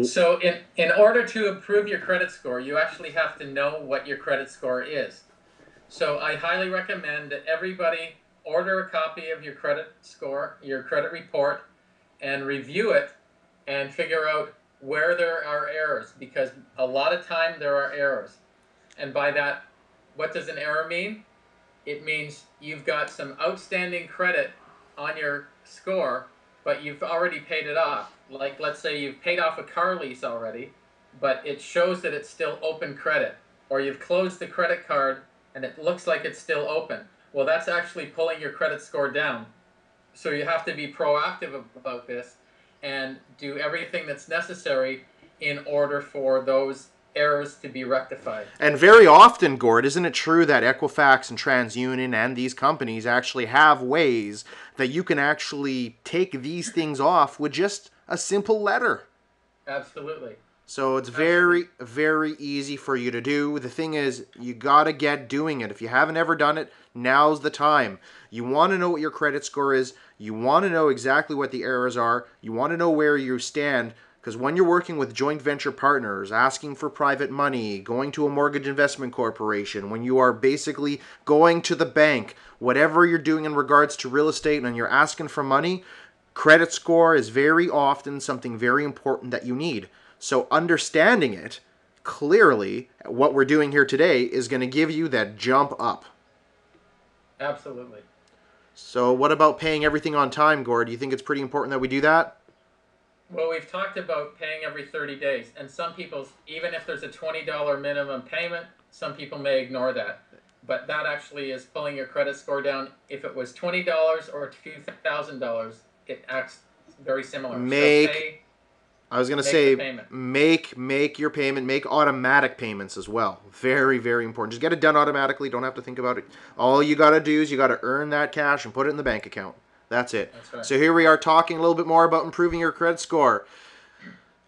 So in order to improve your credit score, you actually have to know what your credit score is. So I highly recommend that everybody order a copy of your credit score, your credit report, and review it and figure out where there are errors, because a lot of time there are errors. And by that, what does an error mean? It means you've got some outstanding credit on your score, but you've already paid it off. Like, let's say you've paid off a car lease already, but it shows that it's still open credit. Or you've closed the credit card and it looks like it's still open. Well, that's actually pulling your credit score down. So you have to be proactive about this and do everything that's necessary in order for those errors to be rectified. And very often, Gord, isn't it true that Equifax and TransUnion and these companies actually have ways that you can actually take these things off with just a simple letter? Absolutely. So it's very, very easy for you to do. The thing is, you got to get doing it. If you haven't ever done it, now's the time. You want to know what your credit score is. You want to know exactly what the errors are. You want to know where you stand. Because when you're working with joint venture partners, asking for private money, going to a mortgage investment corporation, when you are basically going to the bank, whatever you're doing in regards to real estate and you're asking for money, credit score is very often something very important that you need. So understanding it clearly, what we're doing here today is going to give you that jump up. Absolutely. So what about paying everything on time, Gord? Do you think it's pretty important that we do that? Well, we've talked about paying every 30 days, and some people, even if there's a $20 minimum payment, some people may ignore that. But that actually is pulling your credit score down. If it was $20 or $2,000, it acts very similar. I was going to say, make your payment, make automatic payments as well. Very, very important. Just get it done automatically. Don't have to think about it. All you got to do is you got to earn that cash and put it in the bank account. That's it. That's right. So here we are talking a little bit more about improving your credit score.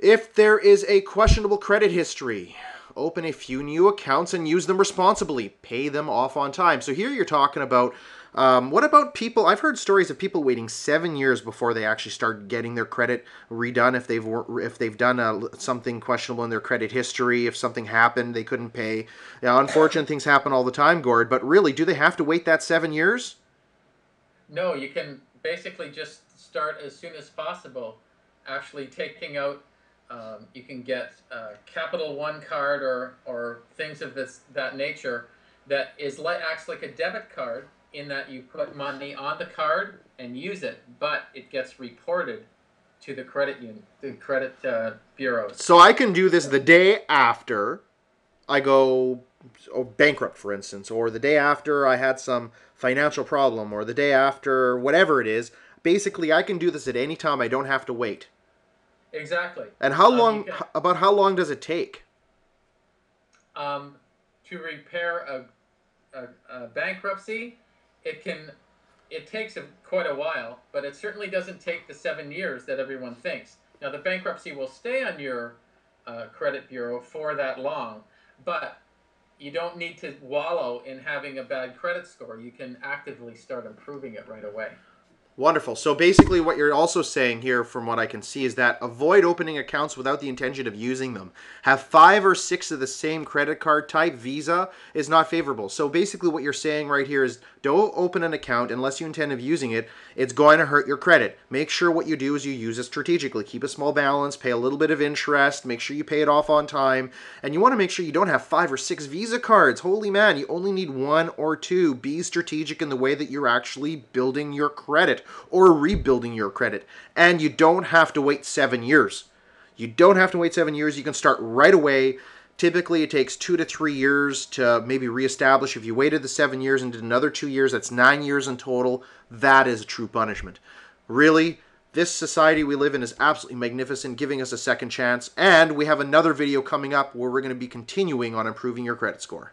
If there is a questionable credit history, open a few new accounts and use them responsibly. Pay them off on time. So here you're talking about, what about people? I've heard stories of people waiting 7 years before they actually start getting their credit redone if they've done something questionable in their credit history. If something happened, they couldn't pay. Now, unfortunate things happen all the time, Gord. But really, do they have to wait that 7 years? No, you can basically just start as soon as possible. Actually taking out, you can get a Capital One card or things of that nature that acts like a debit card, in that you put money on the card and use it, but it gets reported to the credit union, the credit bureaus. So I can do this the day after I go bankrupt, for instance, or the day after I had some financial problem, or the day after whatever it is. Basically, I can do this at any time. I don't have to wait. Exactly. And how long? About how long does it take? To repair a bankruptcy, it takes quite a while, but it certainly doesn't take the 7 years that everyone thinks. Now, the bankruptcy will stay on your credit bureau for that long, but you don't need to wallow in having a bad credit score. You can actively start improving it right away. Wonderful. So basically what you're also saying here, from what I can see, is that avoid opening accounts without the intention of using them. Have 5 or 6 of the same credit card type. Visa is not favorable. So basically what you're saying right here is don't open an account unless you intend of using it. It's going to hurt your credit. Make sure what you do is you use it strategically. Keep a small balance, pay a little bit of interest, make sure you pay it off on time, and you want to make sure you don't have 5 or 6 Visa cards. Holy man, you only need 1 or 2. Be strategic in the way that you're actually building your credit or rebuilding your credit. And you don't have to wait 7 years. You don't have to wait 7 years. You can start right away. Typically, it takes 2 to 3 years to maybe reestablish. If you waited the 7 years and did another 2 years, that's 9 years in total. That is a true punishment. Really, this society we live in is absolutely magnificent, giving us a second chance. And we have another video coming up where we're going to be continuing on improving your credit score.